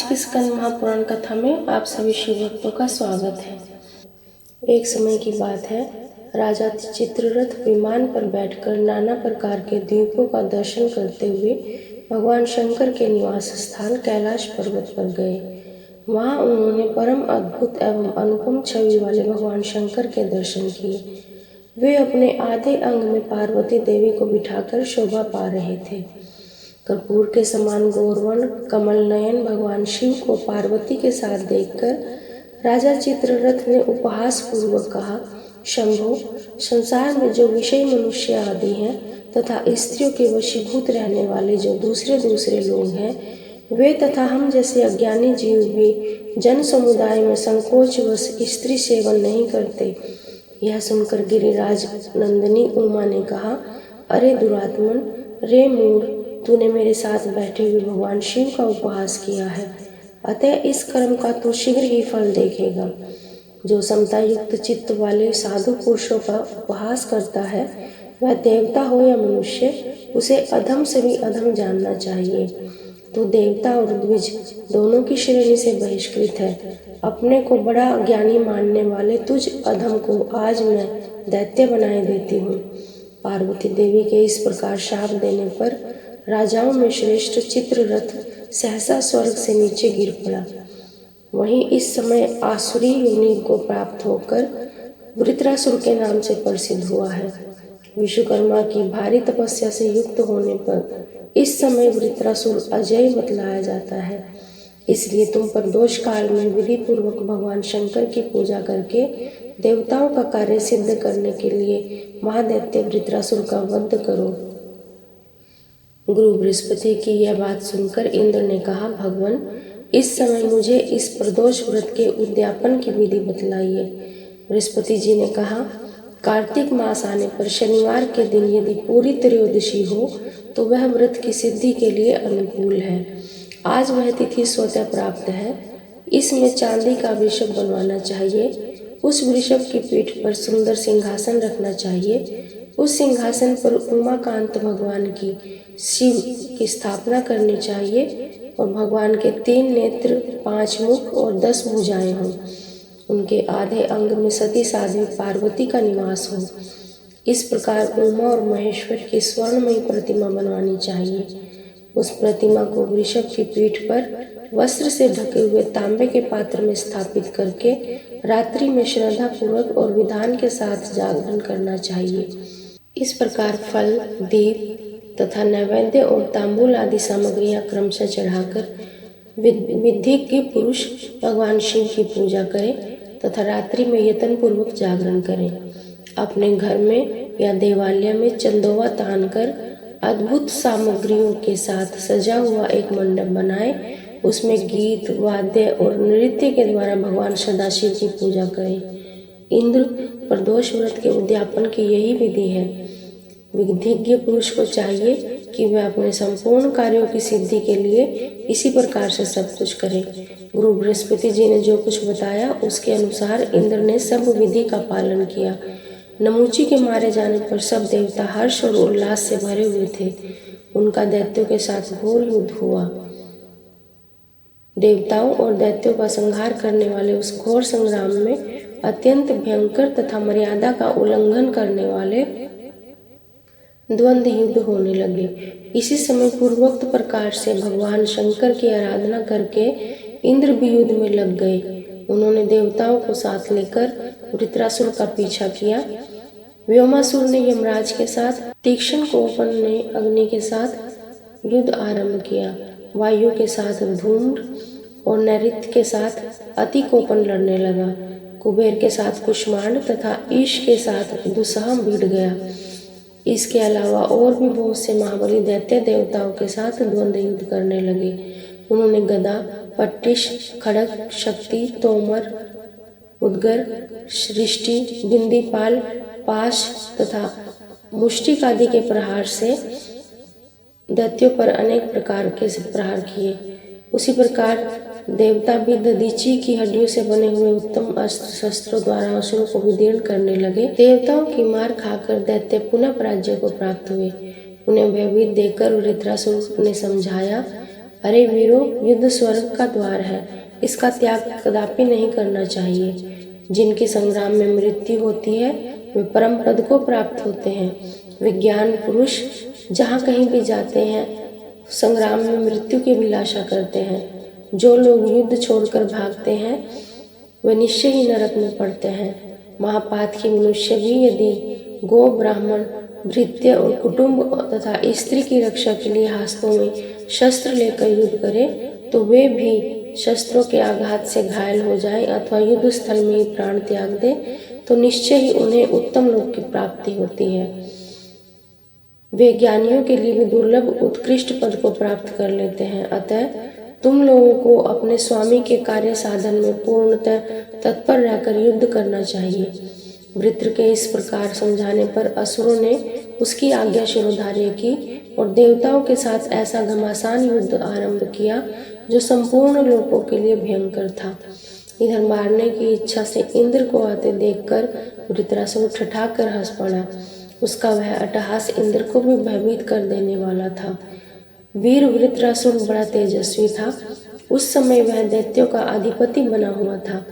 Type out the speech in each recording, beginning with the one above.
की स्कंद महापुराण कथा में आप सभी शिव भक्तों का स्वागत है। एक समय की बात है, राजा चित्ररथ विमान पर बैठकर नाना प्रकार के द्वीपों का दर्शन करते हुए भगवान शंकर के निवास स्थान कैलाश पर्वत पर गए। वहां उन्होंने परम अद्भुत एवं अनुपम छवि वाले भगवान शंकर के दर्शन किए। वे अपने आधे अंग में पार्वती देवी को बिठाकर शोभा पा रहे थे। कर्पूर के समान गौरवर्ण कमल नयन भगवान शिव को पार्वती के साथ देखकर राजा चित्ररथ ने उपहास पूर्वक कहा, शंभो, संसार में जो विषय मनुष्य आदि हैं तथा स्त्रियों के वशीभूत रहने वाले जो दूसरे लोग हैं, वे तथा हम जैसे अज्ञानी जीव भी जन समुदाय में संकोचवश स्त्री सेवन नहीं करते। यह सुनकर गिरिराज नंदिनी उमा ने कहा, अरे दुरात्मन, रे मूढ़, तूने मेरे साथ बैठे हुए भगवान शिव का उपहास किया है, अतः इस कर्म का तू शीघ्र ही फल देखेगा। जो समता युक्त चित्त वाले साधु पुरुषों का उपहास करता है, वह देवता हो या मनुष्य, उसे अधम से भी अधम जानना चाहिए। तू देवता और द्विज दोनों की श्रेणी से बहिष्कृत है। अपने को बड़ा ज्ञानी मानने वाले तुझ अधम को आज मैं दैत्य बनाए देती हूँ। पार्वती देवी के इस प्रकार शाप देने पर राजाओं में श्रेष्ठ चित्ररथ सहसा स्वर्ग से नीचे गिर पड़ा। वहीं इस समय आसुरी योनि को प्राप्त होकर वृत्रासुर के नाम से प्रसिद्ध हुआ है। विश्वकर्मा की भारी तपस्या से युक्त होने पर इस समय वृत्रासुर अजय बतलाया जाता है। इसलिए तुम प्रदोष काल में विधि पूर्वक भगवान शंकर की पूजा करके देवताओं का कार्य सिद्ध करने के लिए महादैत्य वृत्रासुर का वध करो। गुरु बृहस्पति की यह बात सुनकर इंद्र ने कहा, भगवान, इस समय मुझे इस प्रदोष व्रत के उद्यापन की विधि बतलाइए। बृहस्पति जी ने कहा, कार्तिक मास आने पर शनिवार के दिन यदि पूरी त्रयोदशी हो तो वह व्रत की सिद्धि के लिए अनुकूल है। आज वह तिथि स्वतः प्राप्त है। इसमें चांदी का वृषभ बनवाना चाहिए। उस वृषभ की पीठ पर सुंदर सिंहासन रखना चाहिए। उस सिंहासन पर उमाकांत भगवान की शिव की स्थापना करनी चाहिए और भगवान के 3 नेत्र, 5 मुख और 10 भुजाएं हों। उनके आधे अंग में सती साध्वी पार्वती का निवास हो। इस प्रकार उमा और महेश्वर की स्वर्णमयी प्रतिमा बनवानी चाहिए। उस प्रतिमा को वृषभ की पीठ पर वस्त्र से ढके हुए तांबे के पात्र में स्थापित करके रात्रि में श्रद्धा पूर्वक और विधान के साथ जागरण करना चाहिए। इस प्रकार फल, दीप तथा नैवेद्य और तांबूल आदि सामग्रियां क्रमशः चढ़ाकर विधिज्ञ पुरुष भगवान शिव की पूजा करें तथा रात्रि में यत्न पूर्वक जागरण करें। अपने घर में या देवालय में चंदोवा तानकर अद्भुत सामग्रियों के साथ सजा हुआ एक मंडप बनाएं। उसमें गीत, वाद्य और नृत्य के द्वारा भगवान सदाशिव की पूजा करें। इंद्र, प्रदोष व्रत के उद्यापन की यही विधि है। विधिज्ञ पुरुष को चाहिए कि वह अपने संपूर्ण कार्यों की सिद्धि के लिए इसी प्रकार से सब कुछ करे। गुरु बृहस्पति जी ने जो कुछ बताया उसके अनुसार इंद्र ने सब विधि का पालन किया। नमूची के मारे जाने पर सब देवता हर्ष और उल्लास से भरे हुए थे। उनका दैत्यों के साथ घोर युद्ध हुआ। देवताओं और दैत्यों का संहार करने वाले उस घोर संग्राम में अत्यंत भयंकर तथा मर्यादा का उल्लंघन करने वाले द्वंद्व युद्ध होने लगे। इसी समय पूर्वोक्त प्रकार से भगवान शंकर की आराधना करके इंद्र भी युद्ध में लग गए। उन्होंने देवताओं को साथ लेकर वृत्रासुर का पीछा किया। व्योमासुर ने यमराज के साथ, तीक्ष्ण कोपन ने अग्नि के साथ युद्ध आरंभ किया। वायु के साथ धूम्र और नैऋत्य के साथ अति कोपन लड़ने लगा। कुबेर के साथ कुष्मांड तथा ईश के साथ दुस्सह भिड़ गया। इसके अलावा और भी बहुत से महाबली दैत्य देवताओं के साथ द्वंद्व युद्ध करने लगे। उन्होंने गदा, पट्टिश, खड़ग, शक्ति, तोमर, उद्गर, सृष्टि, बिंदीपाल, पाश तथा मुष्टिक आदि के प्रहार से दैत्यों पर अनेक प्रकार के प्रहार किए। उसी प्रकार देवता भी दधीची की हड्डियों से बने हुए उत्तम अस्त्र शस्त्रों द्वारा असुरों को विदीर्ण करने लगे। देवताओं की मार खाकर दैत्य पुनः पराजय को प्राप्त हुए। उन्हें भयभीत देखकर वृत्रासुर ने समझाया, अरे वीरों, युद्ध स्वर्ग का द्वार है, इसका त्याग कदापि नहीं करना चाहिए। जिनके संग्राम में मृत्यु होती है वे परम पद को प्राप्त होते हैं। विज्ञान पुरुष जहाँ कहीं भी जाते हैं संग्राम में मृत्यु की अभिलाषा करते हैं। जो लोग युद्ध छोड़कर भागते हैं वे निश्चय ही नरक में पड़ते हैं। महापातकी मनुष्य भी यदि गो, ब्राह्मण, भृत्य और कुटुंब तथा स्त्री की रक्षा के लिए हाथों में शस्त्र लेकर युद्ध करे तो वे भी शस्त्रों के आघात से घायल हो जाएं अथवा युद्ध स्थल में ही प्राण त्याग दे तो निश्चय ही उन्हें उत्तम लोक की प्राप्ति होती है। वे ज्ञानियों के लिए भी दुर्लभ उत्कृष्ट पद को प्राप्त कर लेते हैं। अतः तुम लोगों को अपने स्वामी के कार्य साधन में पूर्णतः तत्पर रहकर युद्ध करना चाहिए। वृत्र के इस प्रकार समझाने पर असुरों ने उसकी आज्ञा शिरोधार्य की और देवताओं के साथ ऐसा घमासान युद्ध आरंभ किया जो संपूर्ण लोकों के लिए भयंकर था। इधर मारने की इच्छा से इंद्र को आते देखकर वृत्रासुर ठठाकर हंस पड़ा। उसका वह अट्टहास इंद्र को भी भयभीत कर देने वाला था। वीर वृत्रासुर बड़ा तेजस्वी था। उस समय वह दैत्यों का अधिपति बना हुआ था।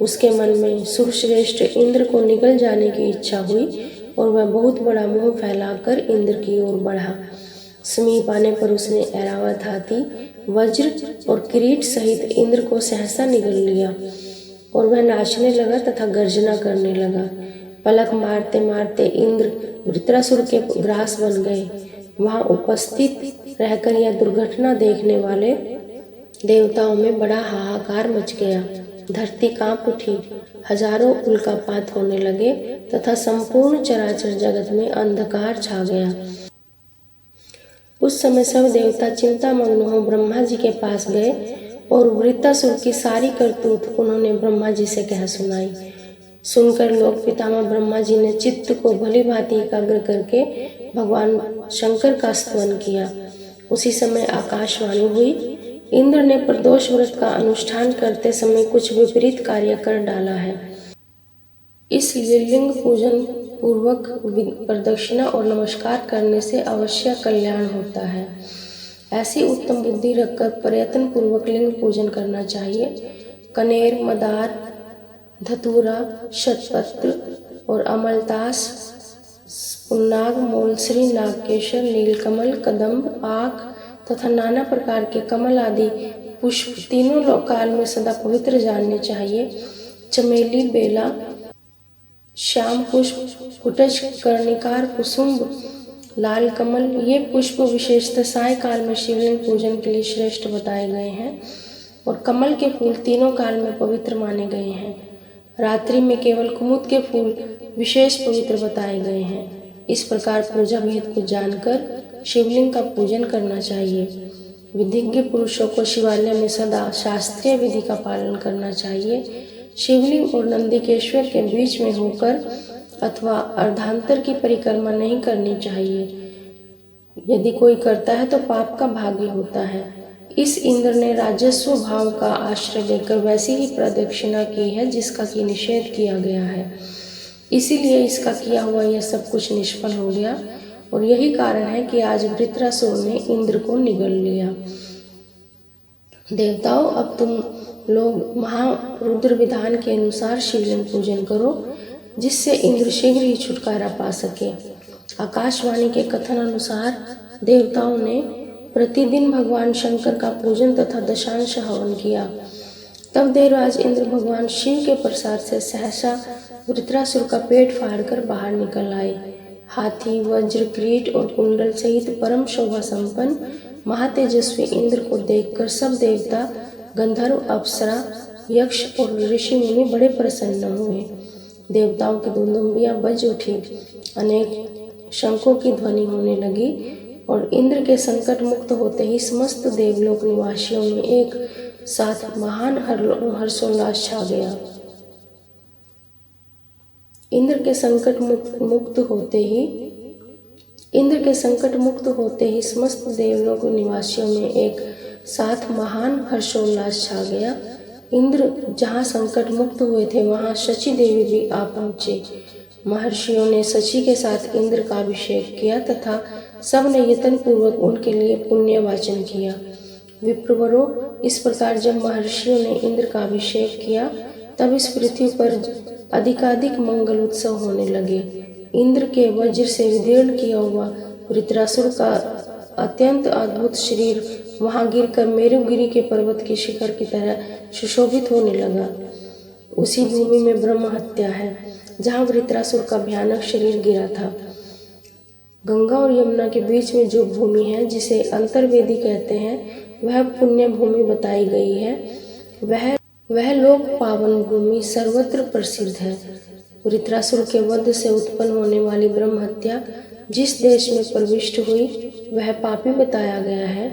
उसके मन में सुरश्रेष्ठ इंद्र को निगल जाने की इच्छा हुई और वह बहुत बड़ा मुंह फैलाकर इंद्र की ओर बढ़ा। समीप आने पर उसने ऐरावत हाथी, वज्र और किरीट सहित इंद्र को सहसा निगल लिया और वह नाचने लगा तथा गर्जना करने लगा। पलक मारते मारते इंद्र वृत्रासुर के ग्रास बन गए। वहां उपस्थित रहकर यह दुर्घटना देखने वाले देवताओं में बड़ा हाहाकार मच गया। धरती कांप उठी, हजारों उल्कापात होने लगे तथा संपूर्ण चराचर जगत में अंधकार छा गया। उस समय सब देवता चिंतामग्न हो ब्रह्मा जी के पास गए और वृत्रासुर की सारी करतूत उन्होंने ब्रह्मा जी से कह सुनाई। सुनकर लोक पितामह ब्रह्मा जी ने चित्त को भली भांति एकाग्र करके भगवान शंकर का स्तवन किया। उसी समय आकाशवाणी हुई, इंद्र ने प्रदोष व्रत का अनुष्ठान करते समय कुछ विपरीत कार्य कर डाला है, इसलिए लिंग पूजन पूर्वक प्रदक्षिणा और नमस्कार करने से अवश्य कल्याण होता है। ऐसी उत्तम बुद्धि रखकर प्रयत्न पूर्वक लिंग पूजन करना चाहिए। कनेर, मदार, धतूरा, शतपत्र और अमलतास, पुन्नाग, मोलश्री, नागकेशर, नीलकमल, कदम्ब, आक तथा नाना प्रकार के कमल आदि पुष्प तीनों काल में सदा पवित्र जानने चाहिए। चमेली, बेला, श्याम पुष्प, कुटज, कर्णिकार, कुसुम्ब, लाल कमल ये पुष्प विशेषतः साय काल में शिवलिंग पूजन के लिए श्रेष्ठ बताए गए हैं और कमल के फूल तीनों काल में पवित्र माने गए हैं। रात्रि में केवल कुमुद के फूल विशेष पवित्र बताए गए हैं। इस प्रकार पूजा भेद को जानकर शिवलिंग का पूजन करना चाहिए। विधिज्ञ पुरुषों को शिवालय में सदा शास्त्रीय विधि का पालन करना चाहिए। शिवलिंग और नंदिकेश्वर के बीच में होकर अथवा अर्धांतर की परिक्रमा नहीं करनी चाहिए। यदि कोई करता है तो पाप का भागी होता है। इस इंद्र ने राजस्व भाव का आश्रय लेकर वैसी ही प्रदक्षिणा की है जिसका कि निषेध किया गया है। इसीलिए इसका किया हुआ यह सब कुछ निष्फल हो गया और यही कारण है कि आज वृत्रासुर ने इंद्र को निगल लिया। देवताओं, अब तुम लोग महारुद्र विधान के अनुसार शिवलिंग पूजन करो जिससे इंद्र शीघ्र ही छुटकारा पा सके। आकाशवाणी के कथन अनुसार देवताओं ने प्रतिदिन भगवान शंकर का पूजन तथा दशांश हवन किया। तब देवराज इंद्र भगवान शिव के प्रसाद से सहसा वृत्रासुर का पेट फाड़कर बाहर निकल आए। हाथी, वज्र, किरीट और कुंडल सहित परम शोभा संपन्न महातेजस्वी इंद्र को देखकर सब देवता, गंधर्व, अप्सरा, यक्ष और ऋषि मुनि बड़े प्रसन्न हुए। देवताओं की दुंदुभियां बज उठी, अनेक शंखों की ध्वनि होने लगी और इंद्र के संकट मुक्त होते ही समस्त देवलोक निवासियों में एक साथ महान हर्षोल्लास छा गया। इंद्र के संकट मुक्त होते ही समस्त देवलोक निवासियों में एक साथ महान हर्षोल्लास छा गया। इंद्र जहाँ संकट मुक्त हुए थे वहाँ शची देवी भी आ पहुँचे। महर्षियों ने शची के साथ इंद्र का अभिषेक किया तथा सब ने यत्न पूर्वक उनके लिए पुण्य वाचन किया। विप्रवरों, इस प्रकार जब महर्षियों ने इंद्र का अभिषेक किया तब इस पृथ्वी पर अधिकाधिक मंगल उत्सव होने लगे। इंद्र के वज्र से विदीर्ण किया हुआ वृत्रासुर का अत्यंत अद्भुत शरीर वहां गिरकर मेरुगिरी के पर्वत के शिखर की तरह सुशोभित होने लगा। उसी भूमि में ब्रह्म हत्या है जहाँ वृत्रासुर का भयानक शरीर गिरा था। गंगा और यमुना के बीच में जो भूमि है जिसे अंतर्वेदी कहते हैं वह पुण्य भूमि बताई गई है। वह लोक पावन भूमि सर्वत्र प्रसिद्ध है। वृत्रासुर के वध से उत्पन्न होने वाली ब्रह्म हत्या जिस देश में प्रविष्ट हुई वह पापी बताया गया है।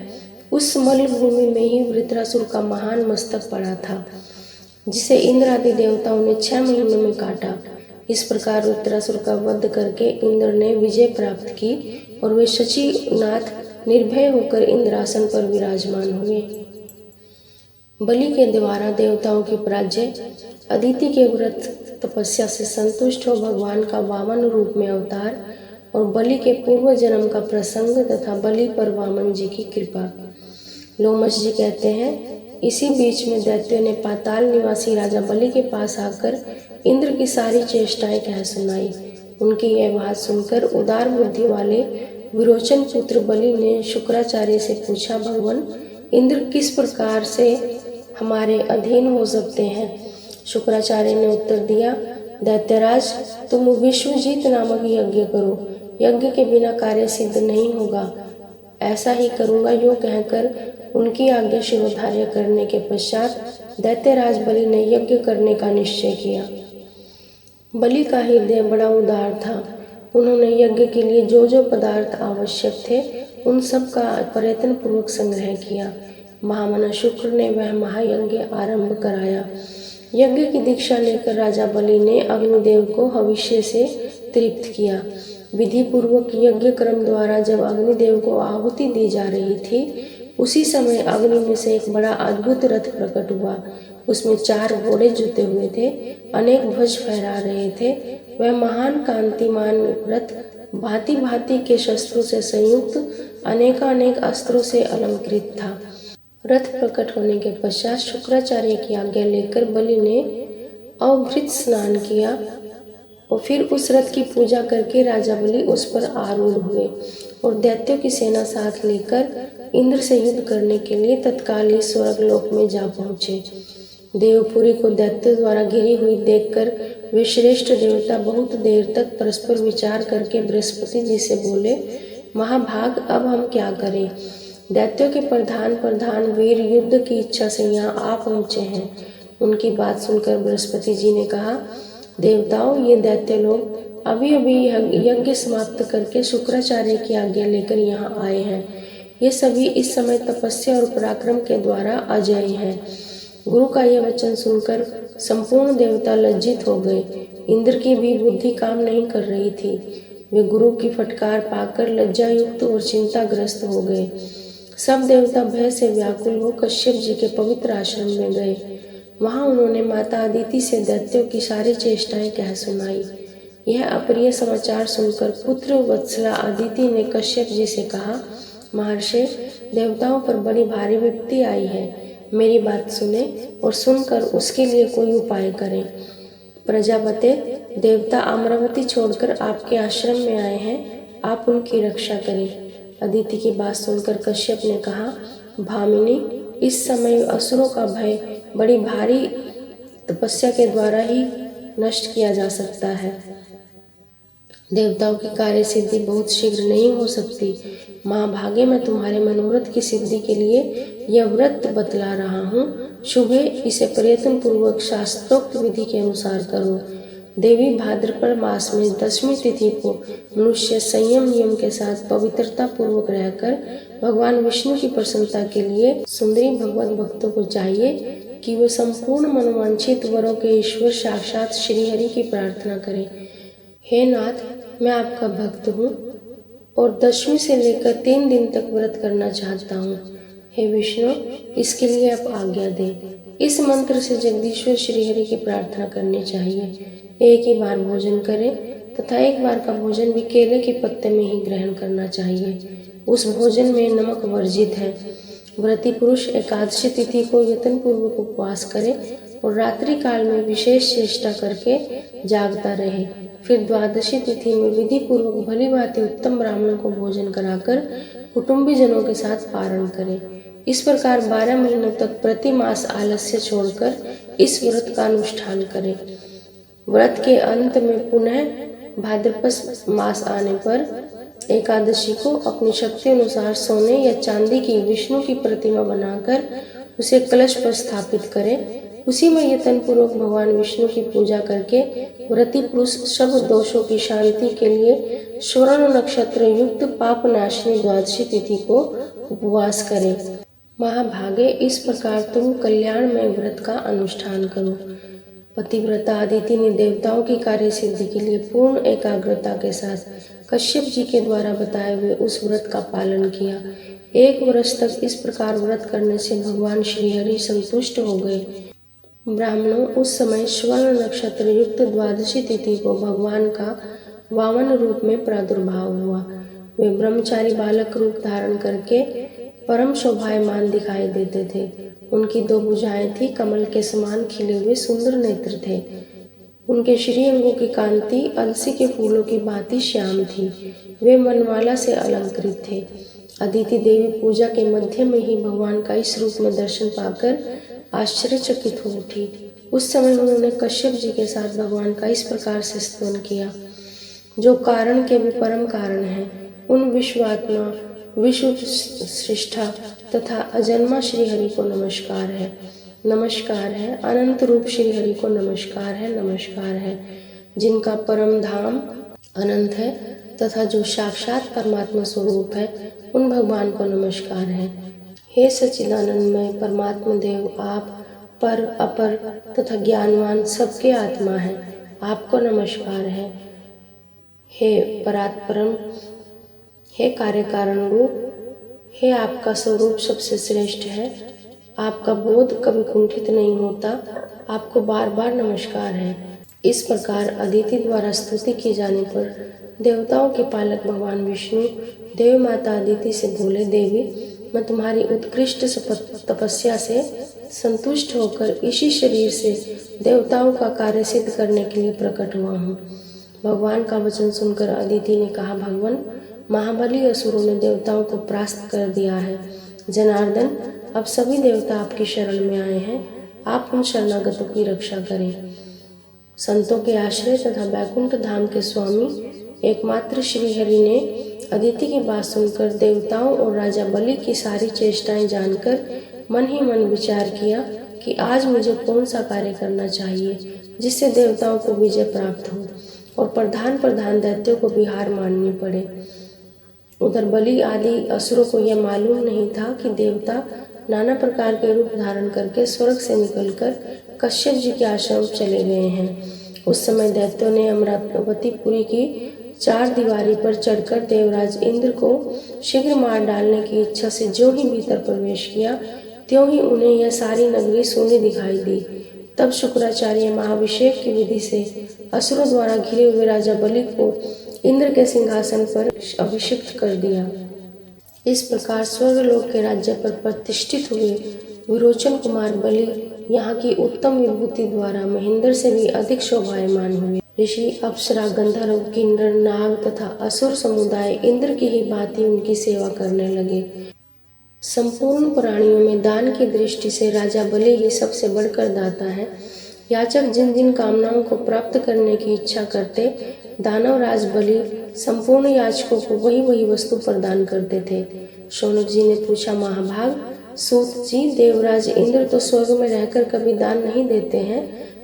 उस मल भूमि में ही वृत्रासुर का महान मस्तक पड़ा था जिसे इंद्र आदि देवताओं ने 6 महीनों में काटा। इस प्रकार वृत्रासुर का वध करके इंद्र ने विजय प्राप्त की और वे शचीनाथ निर्भय होकर इंद्रासन पर विराजमान हुए। बलि के द्वारा देवताओं की पराजय, अदिति के व्रत तपस्या से संतुष्ट हो भगवान का वामन रूप में अवतार और बलि के पूर्व जन्म का प्रसंग तथा बलि पर वामन जी की कृपा। लोमश जी कहते हैं, इसी बीच में दैत्यों ने पाताल निवासी राजा बलि के पास आकर इंद्र की सारी चेष्टाएं कह सुनाई। उनकी यह बात सुनकर उदार बुद्धि वाले विरोचन पुत्र बलि ने शुक्राचार्य से पूछा, भगवान इंद्र किस प्रकार से हमारे अधीन हो सकते हैं? शुक्राचार्य ने उत्तर दिया, दैत्यराज तुम विश्वजीत नामक यज्ञ करो, यज्ञ के बिना कार्य सिद्ध नहीं होगा। ऐसा ही करूँगा, यूँ कहकर उनकी आज्ञा शिरोधार्य करने के पश्चात दैत्यराज बलि ने यज्ञ करने का निश्चय किया। बलि का हृदय बड़ा उदार था। उन्होंने यज्ञ के लिए जो जो पदार्थ आवश्यक थे उन सब का प्रयत्न पूर्वक संग्रह किया। महामना शुक्र ने वह महायज्ञ आरंभ कराया। यज्ञ की दीक्षा लेकर राजा बलि ने अग्निदेव को हविष्य से तृप्त किया। विधि पूर्वक यज्ञ क्रम द्वारा जब अग्निदेव को आहुति दी जा रही थी उसी समय अग्नि में से एक बड़ा अद्भुत रथ प्रकट हुआ। उसमें 4 घोड़े जुते हुए थे, अनेक ध्वज फहरा रहे थे। वह महान कांतिमान रथ भांति भांति के शस्त्रों से संयुक्त अनेकानेक अस्त्रों से अलंकृत था। रथ प्रकट होने के पश्चात शुक्राचार्य की आज्ञा लेकर बलि ने अवभृत स्नान किया और फिर उस रथ की पूजा करके राजा बलि उस पर आरूढ़ हुए और दैत्यों की सेना साथ लेकर इंद्र से युद्ध करने के लिए तत्काल ही स्वर्गलोक में जा पहुँचे। देवपुरी को दैत्यों द्वारा घिरी हुई देखकर वे श्रेष्ठ देवता बहुत देर तक परस्पर विचार करके बृहस्पति जी से बोले, महाभाग अब हम क्या करें? दैत्यों के प्रधान वीर युद्ध की इच्छा से यहाँ आ पहुँचे हैं। उनकी बात सुनकर बृहस्पति जी ने कहा, देवताओं ये दैत्य लोग अभी अभी यज्ञ समाप्त करके शुक्राचार्य की आज्ञा लेकर यहाँ आए हैं। ये सभी इस समय तपस्या और पराक्रम के द्वारा अजय हैं। गुरु का यह वचन सुनकर संपूर्ण देवता लज्जित हो गए। इंद्र की भी बुद्धि काम नहीं कर रही थी। वे गुरु की फटकार पाकर लज्जायुक्त और चिंताग्रस्त हो गए। सब देवता भय से व्याकुल हो कश्यप जी के पवित्र आश्रम में गए। वहां उन्होंने माता अदिति से दैत्यों की सारी चेष्टाएं कह सुनाई। यह अप्रिय समाचार सुनकर पुत्र वत्सला अदिति ने कश्यप जी से कहा, महर्षि देवताओं पर बड़ी भारी विपत्ति आई है। मेरी बात सुने और सुनकर उसके लिए कोई उपाय करें। प्रजापते, देवता अमरावती छोड़कर आपके आश्रम में आए हैं, आप उनकी रक्षा करें। अदिति की बात सुनकर कश्यप ने कहा, भामिनी, इस समय असुरों का भय बड़ी भारी तपस्या के द्वारा ही नष्ट किया जा सकता है। देवताओं की कार्य सिद्धि बहुत शीघ्र नहीं हो सकती। महाभागे मैं तुम्हारे मनोरथ की सिद्धि के लिए यह व्रत बतला रहा हूँ। शुभ है, इसे प्रयत्न पूर्वक शास्त्रोक्त विधि के अनुसार करो। देवी भाद्रपद मास में 10वीं तिथि को मनुष्य संयम नियम के साथ पवित्रता पूर्वक रहकर भगवान विष्णु की प्रसन्नता के लिए सुंदरी भगवत भक्तों को चाहिए कि वे संपूर्ण मनोवांछित वरों के ईश्वर साक्षात श्रीहरि की प्रार्थना करें। हे नाथ, मैं आपका भक्त हूँ और 10वीं से लेकर 3 दिन तक व्रत करना चाहता हूँ। हे विष्णु, इसके लिए आप आज्ञा दें। इस मंत्र से जगदीश्वर श्रीहरि की प्रार्थना करनी चाहिए। एक ही बार भोजन करें तथा एक बार का भोजन भी केले के पत्ते में ही ग्रहण करना चाहिए। उस भोजन में नमक वर्जित है। व्रती पुरुष एकादशी तिथि को यत्न पूर्वक उपवास करे और रात्रि काल में विशेष चेष्टा करके जागता रहे। फिर द्वादशी तिथि में विधि पूर्वक भली भांति उत्तम ब्राह्मण को भोजन कराकर कुटुंबी जनों के साथ पारण करे। इस प्रकार 12 महीनों तक प्रति मास आलस्य छोड़कर इस व्रत का अनुष्ठान करे। व्रत के अंत में पुनः भाद्रपद मास आने पर एकादशी को अपनी शक्ति अनुसार सोने या चांदी की विष्णु की प्रतिमा बनाकर उसे कलश पर स्थापित करें। उसी में यत्न पूर्वक भगवान विष्णु की पूजा करके व्रती पुरुष सब दोषों की शांति के लिए स्वर्ण नक्षत्र युक्त पाप नाशिनी द्वादशी तिथि को उपवास करें। महाभागे, इस प्रकार तुम कल्याणमय व्रत का अनुष्ठान करो। पतिव्रता अदिति ने देवताओं की कार्य सिद्धि के लिए पूर्ण एकाग्रता के साथ कश्यप जी के द्वारा बताए हुए उस व्रत का पालन किया। 1 वर्ष तक इस प्रकार व्रत करने से भगवान श्रीहरि संतुष्ट हो गए। ब्राह्मणों, उस समय स्वर्ण नक्षत्र युक्त द्वादशी तिथि को भगवान का वामन रूप में प्रादुर्भाव हुआ। वे ब्रह्मचारी बालक रूप धारण करके परम शोभायमान दिखाई देते थे। उनकी 2 भुजाएं थी, कमल के समान खिले हुए सुंदर नेत्र थे। उनके श्री अंगों की कांति अलसी के फूलों की भांति श्याम थी। वे मनमाला से अलंकृत थे। अदिति देवी पूजा के मध्य में ही भगवान का इस रूप में दर्शन पाकर आश्चर्यचकित हो उठी। उस समय उन्होंने कश्यप जी के साथ भगवान का इस प्रकार से स्तवन किया, जो कारण के भी परम कारण है। उन विश्वात्मा, विश्व सृष्टा तथा अजन्मा श्रीहरि को नमस्कार है, नमस्कार है। अनंत रूप श्रीहरि को नमस्कार है, नमस्कार है। जिनका परम धाम अनंत है तथा जो साक्षात परमात्मा स्वरूप है, उन भगवान को नमस्कार है। हे सच्चिदानंदमय परमात्मा देव, आप पर, अपर तथा ज्ञानवान सबके आत्मा है, आपको नमस्कार है। हे परात्परम, हे कार्य कारण रूप, हे आपका स्वरूप सबसे श्रेष्ठ है। आपका बोध कभी कुंठित नहीं होता, आपको बार बार नमस्कार है। इस प्रकार अदिति द्वारा स्तुति की जाने पर देवताओं के पालक भगवान विष्णु देव माता अदिति से बोले, देवी, मैं तुम्हारी उत्कृष्ट तपस्या से संतुष्ट होकर इसी शरीर से देवताओं का कार्य सिद्ध करने के लिए प्रकट हुआ हूँ। भगवान का वचन सुनकर अदिति ने कहा, भगवान, महाबली असुरों ने देवताओं को परास्त कर दिया है। जनार्दन, अब सभी देवता आपकी शरण में आए हैं, आप उन शरणागतों की रक्षा करें। संतों के आश्रय तथा बैकुंठ धाम के स्वामी एकमात्र श्रीहरि ने अदिति की बात सुनकर देवताओं और राजा बलि की सारी चेष्टाएं जानकर मन ही मन विचार किया कि आज मुझे कौन सा कार्य करना चाहिए जिससे देवताओं को विजय प्राप्त हो और प्रधान दैत्यों को भी हार माननी पड़े। उधर बलि आदि असुरों को यह मालूम नहीं था कि देवता नाना प्रकार के रूप धारण करके स्वर्ग से निकलकर कश्यप जी के आश्रम चले गए हैं। उस समय दैत्यों ने अमरावतीपुरी की 4 दीवारी पर चढ़कर देवराज इंद्र को शीघ्र मार डालने की इच्छा से जो ही भीतर प्रवेश किया, त्यों ही उन्हें यह सारी नगरी सोनी दिखाई दी। तब शुक्राचार्य महाभिषेक की विधि से असुरों द्वारा घिरे हुए राजा बलि को इंद्र के सिंहासन पर अभिषिक्त कर दिया। इस प्रकार स्वर्गलोक के राज्य पर प्रतिष्ठित हुए विरोचन कुमार बलि यहाँ की उत्तम विभूति द्वारा महेंद्र से भी अधिक शोभायमान हुए। ऋषि, अप्सरा, गंधर्व, किन्नर, नाग तथा असुर समुदाय इंद्र की ही भांति उनकी सेवा करने लगे। संपूर्ण प्राणियों में दान की दृष्टि से राजा बलि ही सबसे बढ़कर दाता है। याचक जिन जिन कामनाओं को प्राप्त करने की इच्छा करते, दानवराज बलि संपूर्ण याचकों को वही वही वस्तु प्रदान करते थे। शौनक जी ने पूछा, महाभाग सूत जी, देवराज इंद्र तो स्वर्ग में रहकर कभी दान नहीं देते हैं,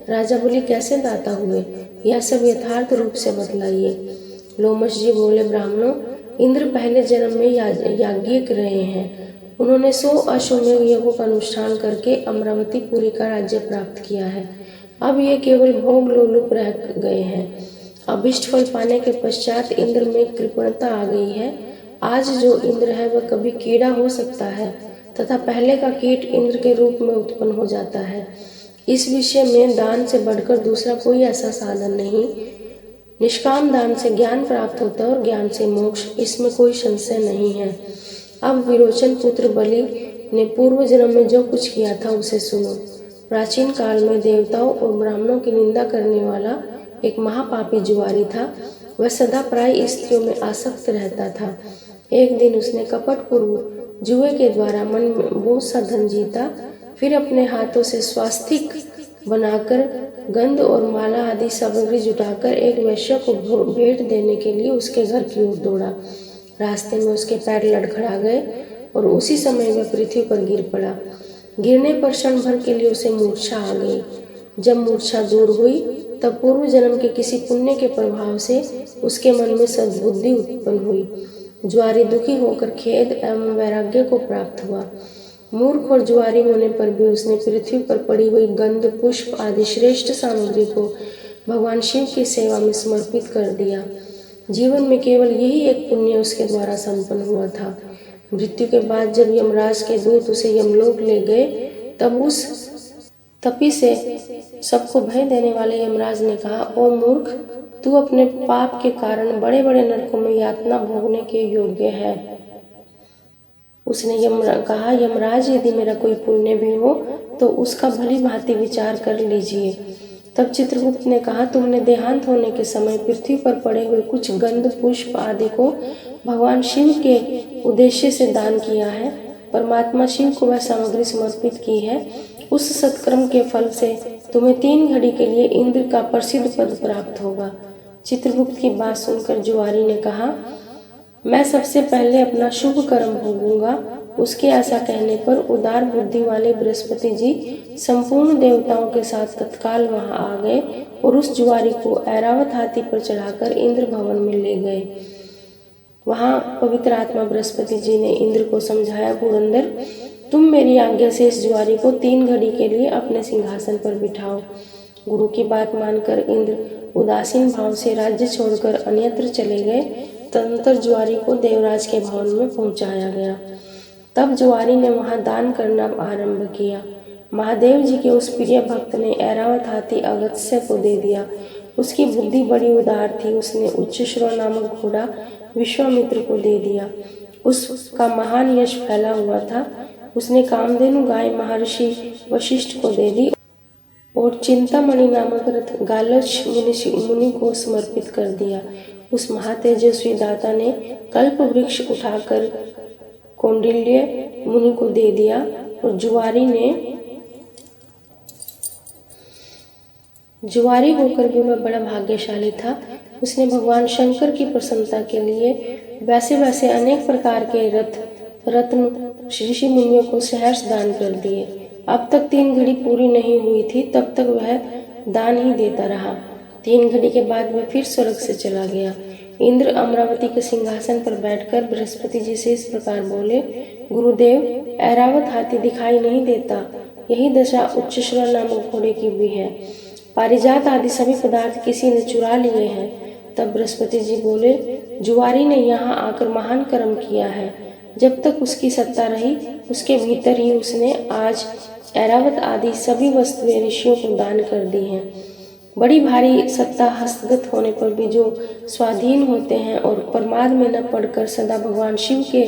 राजा बलि कैसे दाता हुए? यह सब यथार्थ रूप से बतलाइए। लोमश जी बोले, ब्राह्मणों, इंद्र पहले जन्म में याज्ञिक रहे हैं। उन्होंने 100 अश्वमेध यज्ञों का अनुष्ठान करके अमरावतीपुरी का राज्य प्राप्त किया है। अब ये केवल भोग लोलुप रह गए हैं। अभिष्ट फल पाने के पश्चात इंद्र में कृपणता आ गई है। आज जो इंद्र है वह कभी कीड़ा हो सकता है तथा पहले का कीट इंद्र के रूप में उत्पन्न हो जाता है। इस विषय में दान से बढ़कर दूसरा कोई ऐसा साधन नहीं। निष्काम दान से ज्ञान प्राप्त होता है और ज्ञान से मोक्ष, इसमें कोई संशय नहीं है। अब विरोचन पुत्र बलि ने पूर्व जन्म में जो कुछ किया था उसे सुनो। प्राचीन काल में देवताओं और ब्राह्मणों की निंदा करने वाला एक महापापी जुआरी था। वह सदा प्राय स्त्रियों में आसक्त रहता था। एक दिन उसने कपटपूर्व जुए के द्वारा मन में बहुत सा धन जीता। फिर अपने हाथों से स्वास्तिक बनाकर गंध और माला आदि सामग्री जुटाकर एक वैश्य को भेंट देने के लिए उसके घर की ओर दौड़ा। रास्ते में उसके पैर लड़खड़ा गए और उसी समय वह पृथ्वी पर गिर पड़ा। गिरने पर क्षण भर के लिए उसे मूर्छा आ गई। जब मूर्छा दूर हुई तब पूर्व जन्म के किसी पुण्य के प्रभाव से उसके मन में सद्बुद्धि उत्पन्न हुई। जुआरी दुखी होकर खेद एवं वैराग्य को प्राप्त हुआ। मूर्ख और जुआरी होने पर भी उसने पृथ्वी पर पड़ी हुई गंध, पुष्प आदि श्रेष्ठ सामग्री को भगवान शिव की सेवा में समर्पित कर दिया। जीवन में केवल यही एक पुण्य उसके द्वारा संपन्न हुआ था। मृत्यु के बाद जब यमराज के दूत उसे यमलोक ले गए तब उस तपी से सबको भय देने वाले यमराज ने कहा, ओ मूर्ख, तू अपने पाप के कारण बड़े बड़े नरकों में यातना भोगने के योग्य है। उसने कहा, यमराज, यदि मेरा कोई पुण्य भी हो तो उसका भली भांति विचार कर लीजिए। तब चित्रगुप्त ने कहा, तुमने देहांत होने के समय पृथ्वी पर पड़े हुए कुछ गंध, पुष्प आदि को भगवान शिव के उद्देश्य से दान किया है। परमात्मा शिव को वह सामग्री समर्पित की है। उस सत्कर्म के फल से तुम्हें 3 घड़ी के लिए इंद्र का प्रसिद्ध पद प्राप्त होगा। चित्रगुप्त की बात सुनकर जुआरी ने कहा, मैं सबसे पहले अपना शुभ कर्म भोगूंगा। उसके ऐसा कहने पर उदार बुद्धि वाले बृहस्पति जी संपूर्ण देवताओं के साथ तत्काल वहां आ गए और उस जुआरी को ऐरावत हाथी पर चढ़ाकर इंद्र भवन में ले गए। वहां पवित्र आत्मा बृहस्पति जी ने इंद्र को समझाया, पुरंदर, तुम मेरी आज्ञा से इस जुआरी को 3 घड़ी के लिए अपने सिंहासन पर बिठाओ। गुरु की बात मानकर इंद्र उदासीन भाव से राज्य छोड़कर अन्यत्र चले गए। तदनंतर जुआरी को देवराज के भवन में पहुंचाया गया। तब जुआरी ने वहां दान करना आरंभ किया। महादेव जी के उस प्रिय भक्त ने ऐरावत हाथी अगस्त्य को दे दिया। उसकी बुद्धि बड़ी उदार थी। उसने उच्चश्रव नामक घोड़ा विश्वामित्र को दे दिया। उसका महान यश फैला हुआ था। उसने कामधेनु गाय महर्षि वशिष्ठ को दे दी और चिंतामणि नामक रथ गालच मुनि को समर्पित कर दिया। उस महातेजस्वी दाता ने कल्प वृक्ष उठाकर कौंडिल्य मुनि को दे दिया और जुआरी होकर भी वह बड़ा भाग्यशाली था। उसने भगवान शंकर की प्रसन्नता के लिए वैसे अनेक प्रकार के रत्न ऋषि मुनियों को सहर्ष दान कर दिए। अब तक 3 घड़ी पूरी नहीं हुई थी, तब तक वह दान ही देता रहा। 3 घड़ी के बाद वह फिर स्वर्ग से चला गया। इंद्र अमरावती के सिंहासन पर बैठकर बृहस्पति जी से इस प्रकार बोले, गुरुदेव, ऐरावत हाथी दिखाई नहीं देता। यही दशा उच्चश्रव नामक घोड़े की भी है। पारिजात आदि सभी पदार्थ किसी ने चुरा लिए हैं। तब बृहस्पति जी बोले, जुआरी ने यहाँ आकर महान कर्म किया है। जब तक उसकी सत्ता रही उसके भीतर ही उसने आज ऐरावत आदि सभी वस्तुएं ऋषियों को दान कर दी हैं। बड़ी भारी सत्ता हस्तगत होने पर भी जो स्वाधीन होते हैं और प्रमाद में न पड़कर सदा भगवान शिव के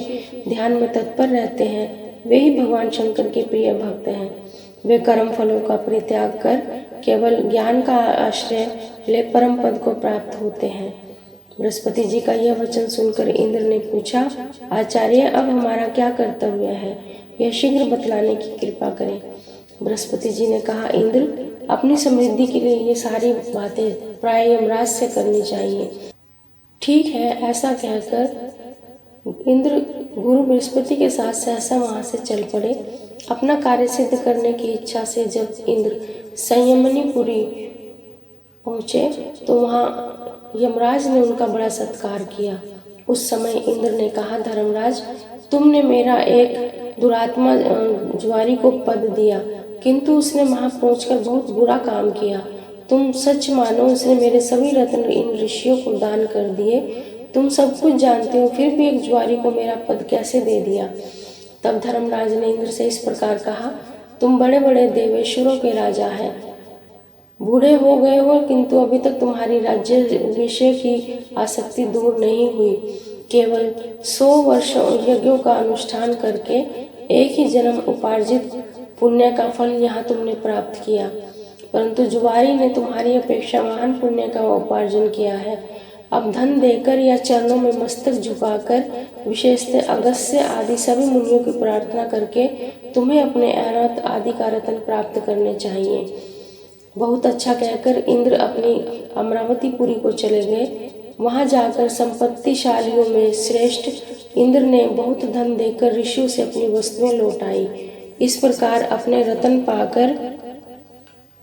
ध्यान में तत्पर रहते हैं, वे ही भगवान शंकर के प्रिय भक्त हैं। वे कर्म फलों का परित्याग कर केवल ज्ञान का आश्रय ले परम पद को प्राप्त होते हैं। बृहस्पति जी का यह वचन सुनकर इंद्र ने पूछा, आचार्य, अब हमारा क्या कर्तव्य है? यह शीघ्र बतलाने की कृपा करें। बृहस्पति जी ने कहा, इंद्र, अपनी समृद्धि के लिए ये सारी बातें प्राय यमराज से करनी चाहिए। ठीक है, ऐसा कहकर इंद्र गुरु बृहस्पति के साथ सहसा वहां से चल पड़े। अपना कार्य सिद्ध करने की इच्छा से जब इंद्र संयमनीपुरी पहुंचे तो वहां यमराज ने उनका बड़ा सत्कार किया। उस समय इंद्र ने कहा, धर्मराज, तुमने मेरा एक दुरात्मा जुआरी को पद दिया, किंतु उसने वहां पहुंचकर बहुत बुरा काम किया। तुम सच मानो, उसने मेरे सभी रत्न इन ऋषियों को दान कर दिए। तुम सब कुछ जानते हो, फिर भी एक जुआरी को मेरा पद कैसे दे दिया? तब धर्मराज ने इंद्र से इस प्रकार कहा, तुम बड़े बड़े देवेश्वरों के राजा हैं, बूढ़े हो गए हो, किंतु अभी तक तुम्हारी राज्य विषय की आसक्ति दूर नहीं हुई। केवल 100 वर्ष यज्ञों का अनुष्ठान करके एक ही जन्म उपार्जित पुण्य का फल यहाँ तुमने प्राप्त किया, परंतु जुआरी ने तुम्हारी अपेक्षा महान पुण्य का उपार्जन किया है। अब धन देकर या चरणों में मस्तक झुकाकर, विशेषतः अगस्त्य आदि सभी मुनियों की प्रार्थना करके तुम्हें अपने अनंत आदि का रत्न प्राप्त करने चाहिए। बहुत अच्छा कहकर इंद्र अपनी अमरावतीपुरी को चले गए। वहां जाकर संपत्तिशालियों में श्रेष्ठ इंद्र ने बहुत धन देकर ऋषियों से अपनी वस्तुएं लौटाई। इस प्रकार अपने रत्न पाकर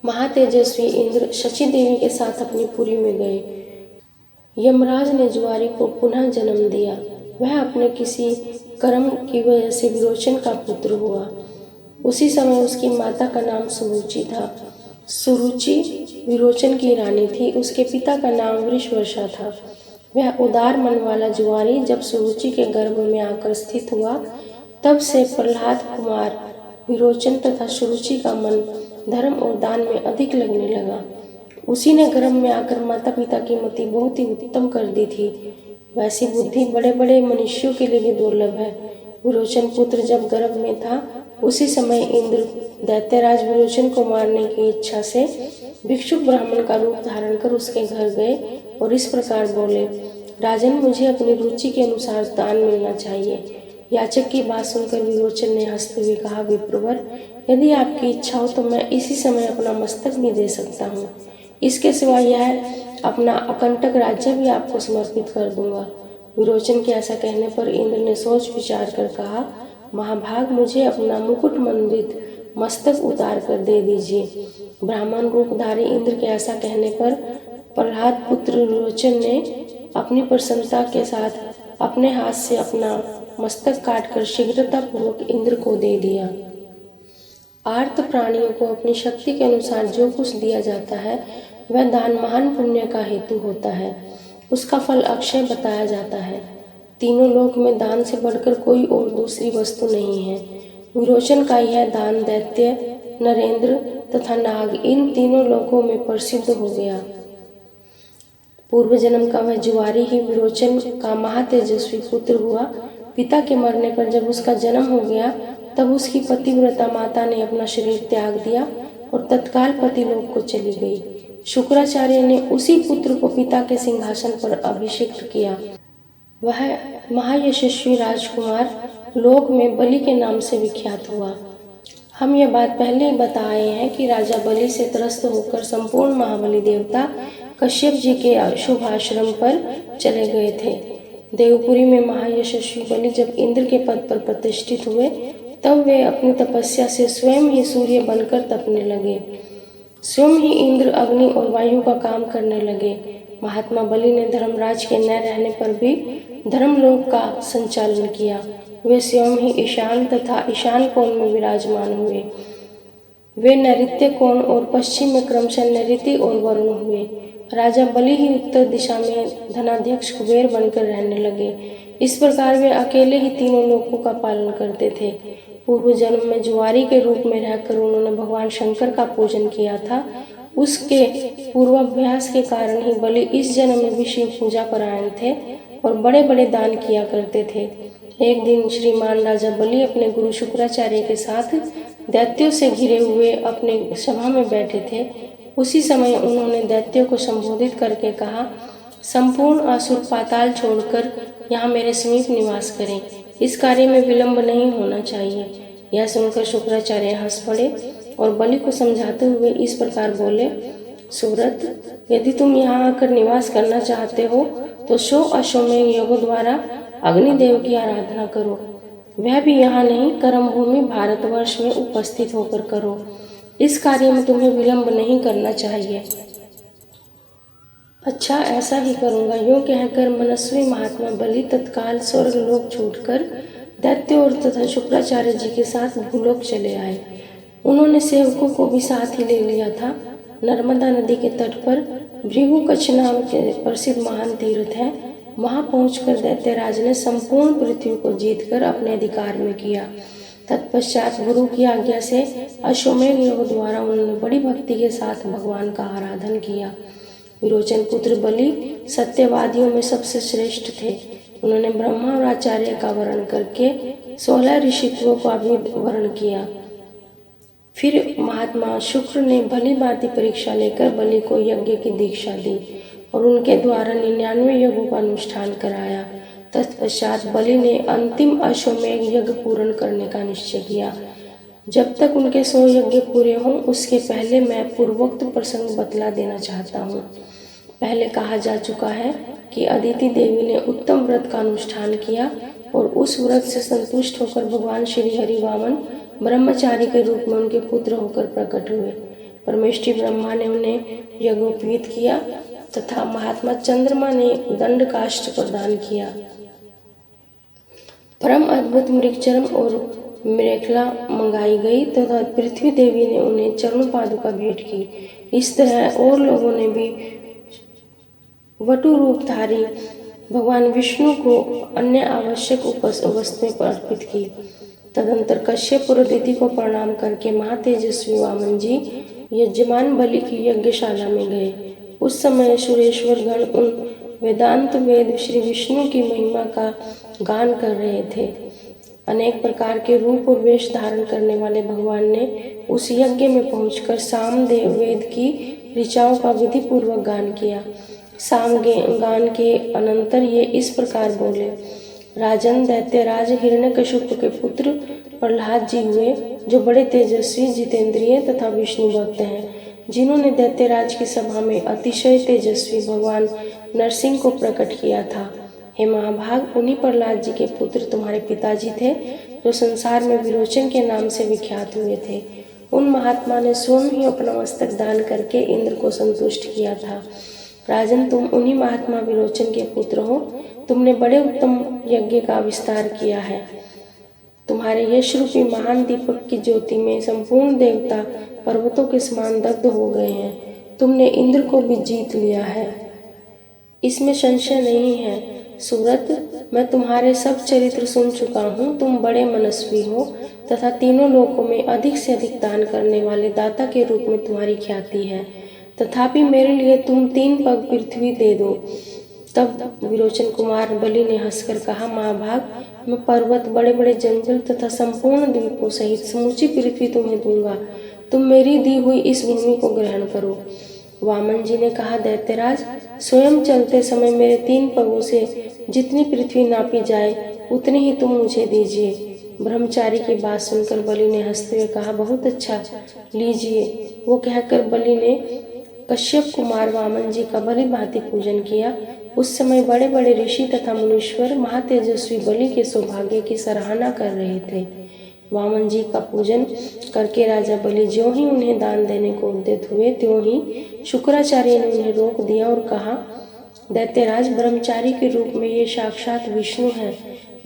महातेजस्वी इंद्र शची देवी के साथ अपनी पुरी में गए। यमराज ने जुआरी को पुनः जन्म दिया। वह अपने किसी कर्म की वजह से विरोचन का पुत्र हुआ। उसी समय उसकी माता का नाम सुरुचि था। सुरुचि विरोचन की रानी थी। उसके पिता का नाम वृषवर्षा था। वह उदार मन वाला जुआरी जब सुरुचि के गर्भ में आकर स्थित हुआ, तब से प्रहलाद कुमार विरोचन तथा सुरुचि का मन धर्म और दान में अधिक लगने लगा। उसी ने गर्भ में आकर माता पिता की मति बहुत ही उत्तम कर दी थी। वैसी बुद्धि बड़े बड़े मनुष्यों के लिए भी दुर्लभ है। विरोचन पुत्र जब गर्भ में था, उसी समय इंद्र दैत्यराज विरोचन को मारने की इच्छा से भिक्षुक ब्राह्मण का रूप धारण कर उसके घर गए और इस प्रकार बोले, राजन, मुझे अपनी रुचि के अनुसार दान मिलना चाहिए। याचक की बात सुनकर विरोचन ने हंसते हुए कहा, विप्रवर, यदि आपकी इच्छा हो तो मैं इसी समय अपना मस्तक भी दे सकता हूँ। इसके सिवा यह अपना अकंटक राज्य भी आपको समर्पित कर दूंगा। विरोचन के ऐसा कहने पर इंद्र ने सोच विचार कर कहा, महाभाग, मुझे अपना मुकुट मंडित मस्तक उतार कर दे दीजिए। ब्राह्मण रूपधारी इंद्र के ऐसा कहने पर प्रहलाद पुत्र विरोचन ने अपनी प्रसन्नता के साथ अपने हाथ से अपना मस्तक काटकर शीघ्रतापूर्वक इंद्र को दे दिया। आर्त प्राणियों को अपनी शक्ति के अनुसार जो कुछ दिया जाता है, वह दान महान पुण्य का हेतु होता है। उसका फल अक्षय बताया जाता है। तीनों लोक में दान से बढ़कर कोई और दूसरी वस्तु नहीं है। विरोचन का यह दान दैत्य, नरेंद्र तथा नाग, इन तीनों लोकों में प्रसिद्ध हो गया। पूर्व जन्म का वह जुआरी ही विरोचन का महातेजस्वी पुत्र हुआ। पिता के मरने पर जब उसका जन्म हो गया, तब उसकी पतिव्रता माता ने अपना शरीर त्याग दिया और तत्काल पतिलोक को चली गई। शुक्राचार्य ने उसी पुत्र को पिता के सिंहासन पर अभिषिक्त किया। वह महायशस्वी राजकुमार लोक में बलि के नाम से विख्यात हुआ। हम यह बात पहले ही बताए हैं कि राजा बलि से त्रस्त होकर संपूर्ण महाबली देवता कश्यप जी के शुभ आश्रम पर चले गए थे। देवपुरी में महायशस्वी बलि जब इंद्र के पद पर प्रतिष्ठित हुए, तब वे अपनी तपस्या से स्वयं ही सूर्य बनकर तपने लगे। स्वयं ही इंद्र, अग्नि और वायु का काम करने लगे। महात्मा बलि ने धर्मराज के न रहने पर भी धर्मलोक का संचालन किया। वे स्वयं ही ईशान तथा ईशान कोण में विराजमान हुए। वे नैऋत्य कोण और पश्चिम में क्रमशः नैऋति और वरुण हुए। राजा बलि ही उत्तर दिशा में धनाध्यक्ष कुबेर बनकर रहने लगे। इस प्रकार वे अकेले ही तीनों लोकों का पालन करते थे। पूर्व जन्म में जुआरी के रूप में रहकर उन्होंने भगवान शंकर का पूजन किया था। उसके पूर्वाभ्यास के कारण ही बलि इस जन्म में भी शिव पूजा परायण थे और बड़े बड़े दान किया करते थे। एक दिन श्रीमान राजा बलि अपने गुरु शुक्राचार्य के साथ दैत्यों से घिरे हुए अपने सभा में बैठे थे। उसी समय उन्होंने दैत्यों को संबोधित करके कहा, संपूर्ण असुर पाताल छोड़कर यहाँ मेरे समीप निवास करें। इस कार्य में विलंब नहीं होना चाहिए। यह सुनकर शुक्राचार्य हंस पड़े और बलि को समझाते हुए इस प्रकार बोले, सुव्रत, यदि तुम यहाँ आकर निवास करना चाहते हो तो 100 अश्वमेध योगों द्वारा अग्निदेव की आराधना करो। वह भी यहाँ नहीं, कर्मभूमि भारतवर्ष में उपस्थित होकर करो। इस कार्य में तुम्हें विलंब नहीं करना चाहिए। अच्छा, ऐसा ही करूँगा। यूँ कहकर मनस्वी महात्मा बलि तत्काल स्वर्ग लोक छूटकर दैत्य और तथा शुक्राचार्य जी के साथ भूलोक चले आए। उन्होंने सेवकों को भी साथ ही ले लिया था। नर्मदा नदी के तट पर भृगुकच्छ नाम के प्रसिद्ध महान तीर्थ है। वहां पहुंचकर दैत्यराज ने संपूर्ण पृथ्वी को जीतकर अपने अधिकार में किया। तत्पश्चात गुरु की आज्ञा से अश्वमेध योग द्वारा उन्होंने बड़ी भक्ति के साथ भगवान का आराधन किया। विरोचन पुत्र बलि सत्यवादियों में सबसे श्रेष्ठ थे। उन्होंने ब्रह्मा और आचार्य का वर्ण करके 16 ऋषित्वों का भी वर्ण किया। फिर महात्मा शुक्र ने भली भांति परीक्षा लेकर बलि को यज्ञ की दीक्षा दी और उनके द्वारा 99 यज्ञों का अनुष्ठान कराया। तत्पश्चात बलि ने अंतिम अश्वमेध यज्ञ पूर्ण करने का निश्चय किया। जब तक उनके 100 यज्ञ पूरे हों उसके पहले मैं पूर्वोक्त प्रसंग बतला देना चाहता हूँ। पहले कहा जा चुका है कि अदिति देवी ने उत्तम व्रत का अनुष्ठान किया और उस व्रत से संतुष्ट होकर भगवान श्री हरि वामन ब्रह्मचारी के रूप में उनके पुत्र होकर प्रकट हुए। परमेष्ठी ब्रह्मा ने उन्हें यज्ञोपवीत किया तथा महात्मा चंद्रमा ने दंड काष्ठ प्रदान किया। परम अद्भुत मृगचर्म और मेखला मंगाई गई तथा पृथ्वी देवी ने उन्हें चरण पादुका भेंट की। इस तरह और लोगों ने भी वटु रूपधारी भगवान विष्णु को अन्य आवश्यक वस्तुएं अर्पित की। तदंतर कश्यप और अदिति को प्रणाम करके महातेजस्वी वामन जी यजमान बलि की यज्ञशाला में गए। उस समय सुरेश्वर गण उन वेदांत वेद श्री विष्णु की महिमा का गान कर रहे थे। अनेक प्रकार के रूप और वेश धारण करने वाले भगवान ने उस यज्ञ में पहुंचकर सामदेव वेद की ऋचाओं का विधि पूर्वक गान किया। साम गान के अनंतर ये इस प्रकार बोले। राजन, दैत्यराज हिरण्यकशिपु के पुत्र प्रहलाद जी हुए जो बड़े तेजस्वी, जितेंद्रिय तथा विष्णु भक्त हैं, जिन्होंने दैत्यराज की सभा में अतिशय तेजस्वी भगवान नरसिंह को प्रकट किया था। हे महाभाग, उन्हीं प्रहलाद जी के पुत्र तुम्हारे पिताजी थे जो संसार में विरोचन के नाम से विख्यात हुए थे। उन महात्मा ने स्वयं ही अपना मस्तक दान करके इंद्र को संतुष्ट किया था। राजन, तुम उन्हीं महात्मा विरोचन के पुत्र हो। तुमने बड़े उत्तम यज्ञ का विस्तार किया है। तुम्हारे यश रूपी महान दीपक की ज्योति में संपूर्ण देवता पर्वतों के समान दग्ध हो गए हैं। तुमने इंद्र को भी जीत लिया है, इसमें संशय नहीं है। सूरत, मैं तुम्हारे सब चरित्र सुन चुका हूँ। तुम बड़े मनस्वी हो तथा तीनों लोकों में अधिक से अधिक दान करने वाले दाता के रूप में तुम्हारी ख्याति है। तथापि मेरे लिए तुम 3 पग पृथ्वी दे दो। तब विरोचन कुमार बलि ने हंसकर कहा, महाभाग, मैं पर्वत, बड़े बड़े जंगल तथा संपूर्ण द्वीपों सहित समूची पृथ्वी तुम्हें दूंगा। तुम मेरी दी हुई इस भूमि को ग्रहण करो। वामन जी ने कहा, दैत्यराज, स्वयं चलते समय मेरे 3 पगों से जितनी पृथ्वी नापी जाए उतनी ही तुम मुझे दीजिए। ब्रह्मचारी की बात सुनकर बलि ने हंसते हुए कहा, बहुत अच्छा, लीजिए। वो कहकर बलि ने कश्यप कुमार वामन जी का भली भांति पूजन किया। उस समय बड़े बड़े ऋषि तथा मुनीश्वर महातेजस्वी बलि के सौभाग्य की सराहना कर रहे थे। वामन जी का पूजन करके राजा बलि ज्यों ही उन्हें दान देने को उद्यत हुए त्यों ही शुक्राचार्य ने उन्हें रोक दिया और कहा, दैत्यराज, ब्रह्मचारी के रूप में ये साक्षात विष्णु हैं,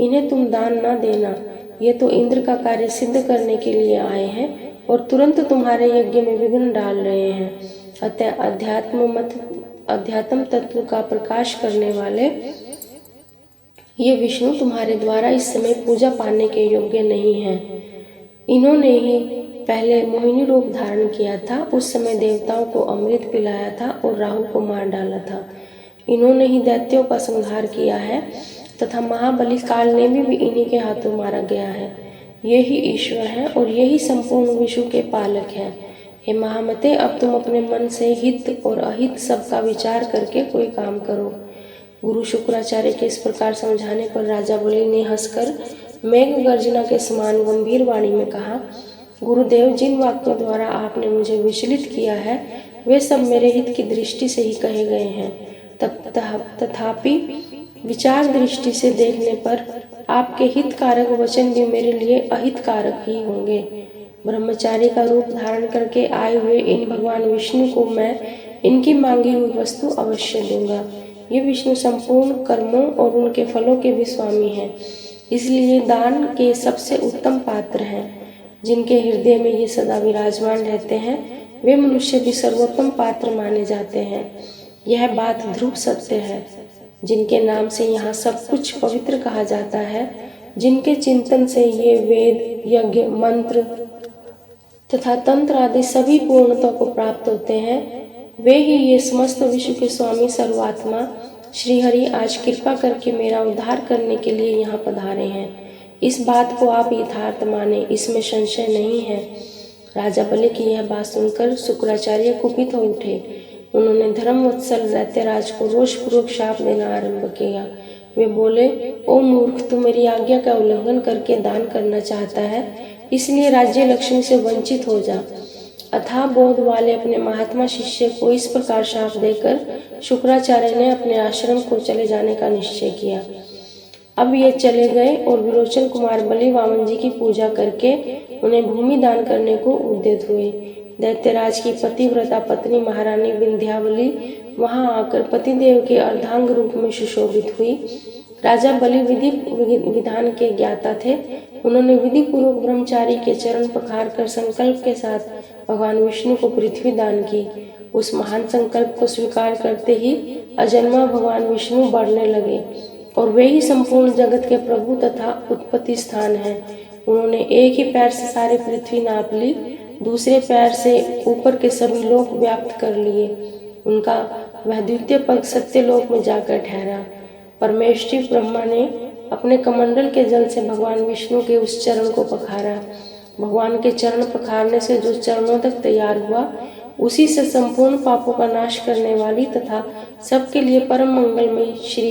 इन्हें तुम दान न देना। ये तो इंद्र का कार्य सिद्ध करने के लिए आए हैं और तुरंत तुम्हारे यज्ञ में विघ्न डाल रहे हैं। अतः अध्यात्म तत्व का प्रकाश करने वाले ये विष्णु तुम्हारे द्वारा इस समय पूजा पाने के योग्य नहीं हैं। इन्होंने ही पहले मोहिनी रूप धारण किया था। उस समय देवताओं को अमृत पिलाया था और राहु को मार डाला था। इन्होंने ही दैत्यों का संहार किया है तथा महाबली काल ने भी इन्हीं के हाथों मारा गया है। ये ही ईश्वर है और यही संपूर्ण विश्व के पालक हैं। हे महामते, अब तुम अपने मन से हित और अहित सबका विचार करके कोई काम करो। गुरु शुक्राचार्य के इस प्रकार समझाने पर राजा बलि ने हंसकर मेघ गर्जना के समान गंभीर वाणी में कहा, गुरुदेव, जिन वाक्यों द्वारा आपने मुझे विचलित किया है वे सब मेरे हित की दृष्टि से ही कहे गए हैं। तथापि विचार दृष्टि से देखने पर आपके हितकारक वचन भी मेरे लिए अहितकारक ही होंगे। ब्रह्मचारी का रूप धारण करके आए हुए इन भगवान विष्णु को मैं इनकी मांगी हुई वस्तु अवश्य दूंगा। ये विष्णु संपूर्ण कर्मों और उनके फलों के भी स्वामी हैं, इसलिए दान के सबसे उत्तम पात्र हैं। जिनके हृदय में ये सदा विराजमान रहते हैं वे मनुष्य भी सर्वोत्तम पात्र माने जाते हैं। यह बात ध्रुव सत्य है। जिनके नाम से यहाँ सब कुछ पवित्र कहा जाता है, जिनके चिंतन से ये वेद, यज्ञ, मंत्र तथा तंत्र आदि सभी पूर्णता को प्राप्त होते हैं, वे ही ये समस्त विश्व के स्वामी सर्वात्मा श्रीहरि आज कृपा करके मेरा उद्धार करने के लिए यहाँ पधारे हैं। इस बात को आप यथार्थ माने, इसमें संशय नहीं है। राजा बलि की यह बात सुनकर शुक्राचार्य कुपित हो उठे। उन्होंने धर्मवत्सल दैत्यराज को रोषपूर्वक शाप देना आरंभ किया। वे बोले, ओ मूर्ख, तू मेरी आज्ञा का उल्लंघन करके दान करना चाहता है, इसलिए राज्य लक्ष्मी से वंचित हो जा। अथाह बोध वाले अपने महात्मा शिष्य को इस प्रकार शाप देकर शुक्राचार्य ने अपने आश्रम को चले जाने का निश्चय किया। अब ये चले गए और विरोचन कुमार बलि वामन जी की पूजा करके उन्हें भूमि दान करने को उद्यत हुए। दैत्यराज की पतिव्रता पत्नी महारानी विंध्यावली वहां आकर पतिदेव के अर्धांग रूप में सुशोभित हुई। राजा बलि विधि विधान के ज्ञाता थे। उन्होंने विधि पूर्वक ब्रह्मचारी के चरण पखार कर संकल्प के साथ भगवान विष्णु को पृथ्वी दान की। उस महान संकल्प को स्वीकार करते ही अजन्मा भगवान विष्णु बढ़ने लगे और वे ही संपूर्ण जगत के प्रभु तथा उत्पत्ति स्थान हैं। उन्होंने एक ही पैर से सारी पृथ्वी नाप ली, दूसरे पैर से ऊपर के सभी लोक व्याप्त कर लिए। उनका वह द्वितीय पग सत्यलोक में जाकर ठहरा। परमेष्टि ब्रह्मा ने अपने कमंडल के जल से भगवान विष्णु के उस चरण को पखारा। भगवान के चरण पखारने से जो चरणों तक तैयार हुआ, उसी से संपूर्ण पापों का नाश करने वाली तथा सबके लिए परम मंगलमयी श्री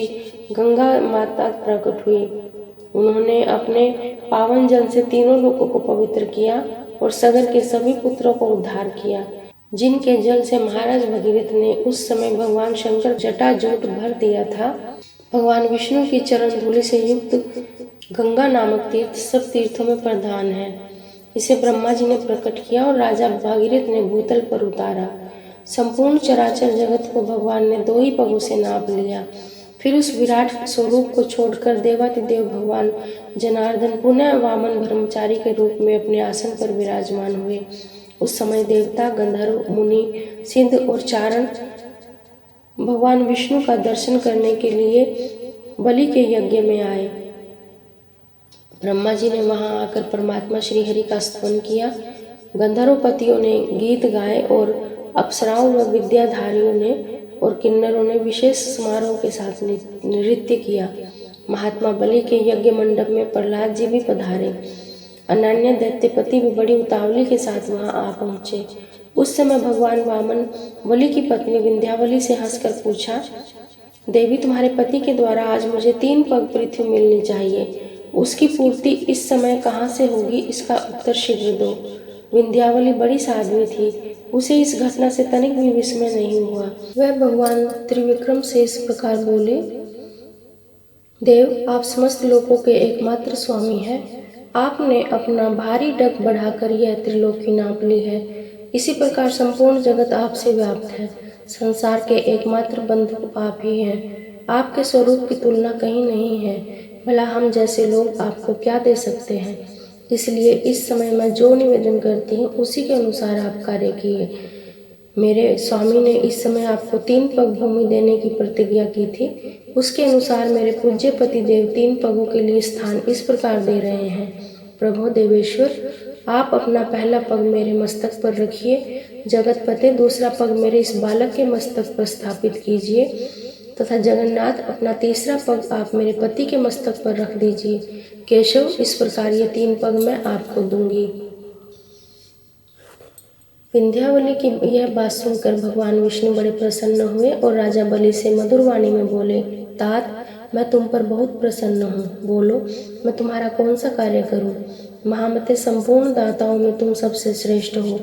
गंगा माता प्रकट हुई। उन्होंने अपने पावन जल से तीनों लोकों को पवित्र किया और सगर के सभी पुत्रों को उद्धार किया। जिनके जल से महाराज भगीरथ ने उस समय भगवान शंकर जटाजूट भर दिया था। भगवान विष्णु की चरण धूलि से युक्त गंगा नामक तीर्थ सब तीर्थों में प्रधान है। इसे ब्रह्मा जी ने प्रकट किया और राजा भागीरथ ने भूतल पर उतारा। संपूर्ण चराचर जगत को भगवान ने दो ही पगों से नाप लिया। फिर उस विराट स्वरूप को छोड़कर देवातिदेव भगवान जनार्दन पुनः वामन ब्रह्मचारी के रूप में अपने आसन पर विराजमान हुए। उस समय देवता, गंधर्व, मुनि, सिद्ध और चारण भगवान विष्णु का दर्शन करने के लिए बलि के यज्ञ में आए। ब्रह्मा जी ने वहां आकर परमात्मा श्री हरि का स्तवन किया। गंधर्वपतियों ने गीत गाए और अप्सराओं व विद्याधारियों ने और किन्नरों ने विशेष समारोह के साथ नृत्य किया। महात्मा बलि के यज्ञ मंडप में प्रहलाद जी भी पधारे। अनन्य दैत्यपति भी बड़ी उतावली के साथ वहां आ पहुंचे। उस समय भगवान वामन बलि की पत्नी विंध्यावली से हंसकर पूछा, देवी, तुम्हारे पति के द्वारा आज मुझे 3 पग पृथ्वी मिलनी चाहिए। उसकी पूर्ति इस समय कहाँ से होगी, इसका उत्तर शीघ्र दो। विंध्यावली बड़ी साध्वी थी। उसे इस घटना से तनिक भी विस्मय नहीं हुआ। वह भगवान त्रिविक्रम से इस प्रकार बोले, देव, आप समस्त लोकों के एकमात्र स्वामी हैं। आपने अपना भारी डग बढ़ाकर यह त्रिलोकी नाप ली है। इसी प्रकार संपूर्ण जगत आपसे व्याप्त है। संसार के एकमात्र बंधु आप ही हैं। आपके स्वरूप की तुलना कहीं नहीं है। भला हम जैसे लोग आपको क्या दे सकते हैं। इसलिए इस समय मैं जो निवेदन करती हूँ उसी के अनुसार आप कार्य किए। मेरे स्वामी ने इस समय आपको 3 पग भूमि देने की प्रतिज्ञा की थी। उसके अनुसार मेरे पूज्य पति देव 3 पगों के लिए स्थान इस प्रकार दे रहे हैं। प्रभु देवेश्वर, आप अपना पहला पग मेरे मस्तक पर रखिए। जगतपते, दूसरा पग मेरे इस बालक के मस्तक पर स्थापित कीजिए तथा जगन्नाथ, अपना तीसरा पग आप मेरे पति के मस्तक पर रख दीजिए। केशव, इस प्रकार ये 3 पग मैं आपको दूंगी। विंध्यावली की यह बात सुनकर भगवान विष्णु बड़े प्रसन्न हुए और राजा बलि से मधुर वाणी में बोले, तात, मैं तुम पर बहुत प्रसन्न हूँ। बोलो, मैं तुम्हारा कौन सा कार्य करूँ। महामते, संपूर्ण दाताओं में तुम सबसे श्रेष्ठ हो।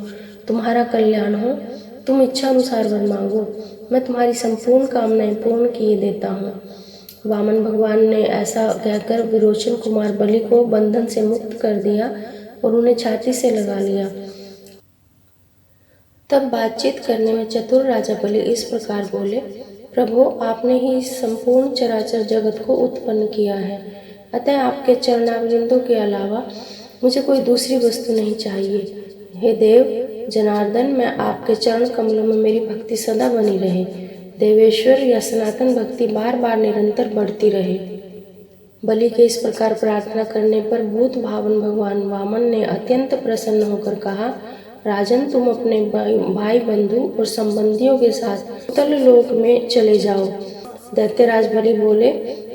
तुम्हारा कल्याण हो। तुम इच्छा अनुसार वर मांगो, मैं तुम्हारी संपूर्ण कामनाएं पूर्ण किए देता हूँ। वामन भगवान ने ऐसा कहकर विरोचन कुमार बलि को बंधन से मुक्त कर दिया और उन्हें छाती से लगा लिया। तब बातचीत करने में चतुर राजा बलि इस प्रकार बोले, प्रभु, आपने ही इस संपूर्ण चराचर जगत को उत्पन्न किया है। अतः आपके चरणारविंदों के अलावा मुझे कोई दूसरी वस्तु नहीं चाहिए। हे देव जनार्दन, मैं आपके चरण कमलों में मेरी भक्ति सदा बनी रहे। देवेश्वर, यह सनातन भक्ति बार बार निरंतर बढ़ती रहे। बलि के इस प्रकार प्रार्थना करने पर भूत भावन भगवान वामन ने अत्यंत प्रसन्न होकर कहा, राजन, तुम अपने भाई बंधु और संबंधियों के साथ उत्तल लोक में चले जाओ। दैत्यराज बलि बोले,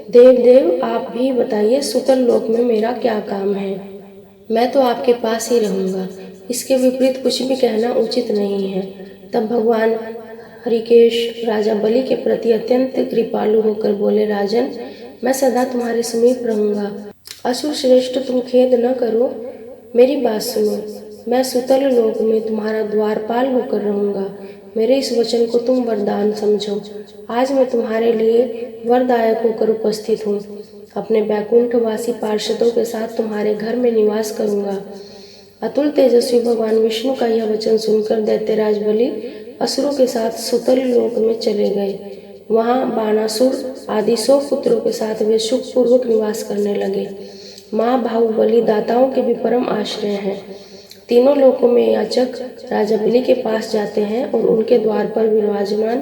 देव आप भी बताइए, सुतल लोक में मेरा क्या काम है? मैं तो आपके पास ही रहूंगा। इसके विपरीत कुछ भी कहना उचित नहीं है। तब भगवान हरिकेश राजा बलि के प्रति अत्यंत कृपालु होकर बोले, राजन, मैं सदा तुम्हारे समीप रहूंगा। असुर श्रेष्ठ, तुम खेद न करो, मेरी बात सुनो। मैं सुतल लोक में तुम्हारा द्वारपाल होकर रहूंगा। मेरे इस वचन को तुम वरदान समझो। आज मैं तुम्हारे लिए वरदायक होकर उपस्थित हूँ। अपने बैकुंठवासी पार्षदों के साथ तुम्हारे घर में निवास करूंगा। अतुल तेजस्वी भगवान विष्णु का यह वचन सुनकर दैत्यराज बलि असुरों के साथ सुतल लोक में चले गए। वहां बाणासुर आदि 100 पुत्रों के साथ वे सुखपूर्वक निवास करने लगे। माँ बाहुबली दाताओं के भी परम आश्रय हैं। तीनों लोकों में याचक राजा बलि के पास जाते हैं और उनके द्वार पर विराजमान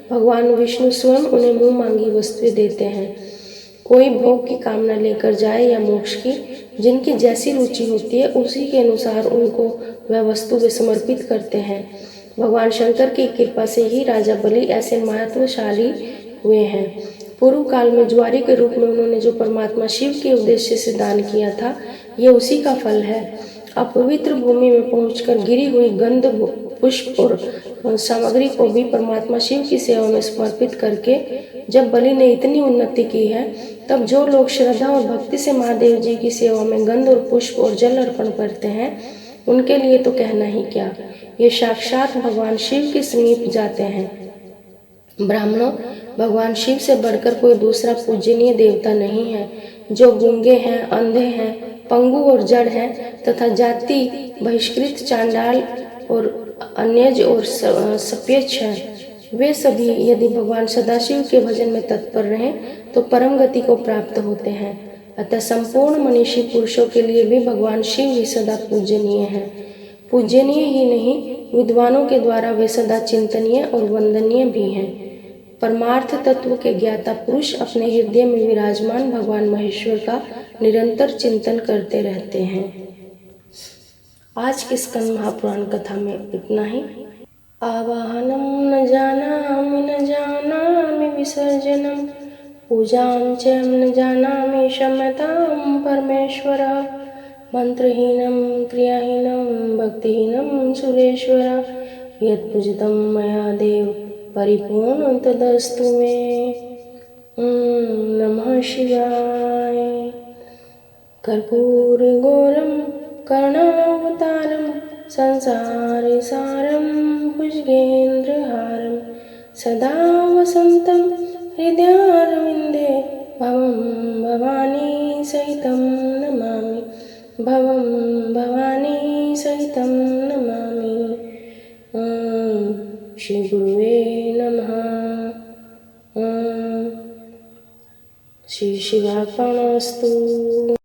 भगवान विष्णु स्वयं उन्हें मुंह मांगी वस्तुएं देते हैं। कोई भोग की कामना लेकर जाए या मोक्ष की, जिनकी जैसी रुचि होती है उसी के अनुसार उनको वह वस्तु वे समर्पित करते हैं। भगवान शंकर की कृपा से ही राजा बलि ऐसे महत्वशाली हुए हैं। पूर्व काल में ज्वारी के रूप में उन्होंने जो परमात्मा शिव के उद्देश्य से दान किया था, ये उसी का फल है। अपवित्र भूमि में पहुंचकर गिरी हुई गंध, पुष्प और सामग्री को भी परमात्मा शिव की सेवा में समर्पित करके जब बलि ने इतनी उन्नति की है, तब जो लोग श्रद्धा और भक्ति से महादेव जी की सेवा में गंध और पुष्प और जल अर्पण करते हैं, उनके लिए तो कहना ही क्या, ये साक्षात भगवान शिव के समीप जाते हैं। ब्राह्मणों, भगवान शिव से बढ़कर कोई दूसरा पूजनीय देवता नहीं है। जो गूंगे हैं, अंधे हैं, पंगु और जड़ हैं तथा जाति बहिष्कृत, चांडाल और अन्यज और सप्यच हैं, वे सभी यदि भगवान सदाशिव के भजन में तत्पर रहें तो परम गति को प्राप्त होते हैं। अतः संपूर्ण मनीषी पुरुषों के लिए भी भगवान शिव ही सदा पूजनीय हैं। पूजनीय ही नहीं, विद्वानों के द्वारा वे सदा चिंतनीय और वंदनीय भी हैं। परमार्थ तत्व के ज्ञाता पुरुष अपने हृदय में विराजमान भगवान महेश्वर का निरंतर चिंतन करते रहते हैं। आज के स्कंद महापुराण कथा में इतना ही। आवाहनम न जानामि विसर्जनम, पूजां च न जानामि क्षम्यतां परमेश्वर। मंत्रहीनं क्रियाहीनं भक्तिहीनं सुरेश्वर, यत्पूजितं मया देव परिपूर्ण तदस्तु मे। नमः शिवाय। कर्पूरगौरं करुणावतारं संसारसारं भुजगेन्द्रहारं, सदा वसन्तं हृदयारविन्दे भवं भवानी सहितं नमामि। भवं भवानी सहितं नमामि। श्री गुरुवे नमः। श्री शिवार्पणमस्तु।